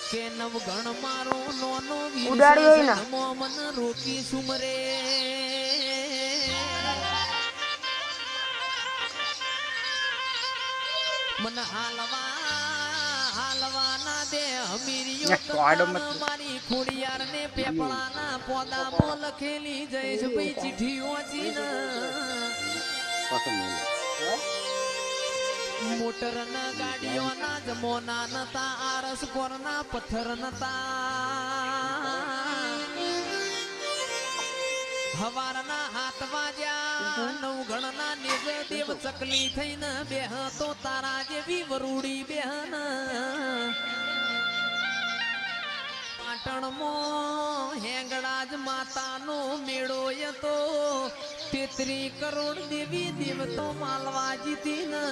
કે નવગણ મારો નોનો ઉડાડ્યો મન રોકી સુમરે મન હાલવાના દે અમીરિયો મારી ખોડિયાર ને પેપળાના પોદામાં લખેલી જઈશ ભાઈ ચીઠી વાંચી મોટર ના ગાડીઓ ના જમોના નતા આરસ કોર ના પથ્થર નતા હવારના હાથ વાજ્યા નવગણ ના નિજ દેવ ચકલી થઈને બેહ તો તારા જેવી વરૂડી બેહન પાટણમાં હેંગળાજ માતાનો મેળો તો 33 કરોડ દેવી દેવતો માલવા જીતી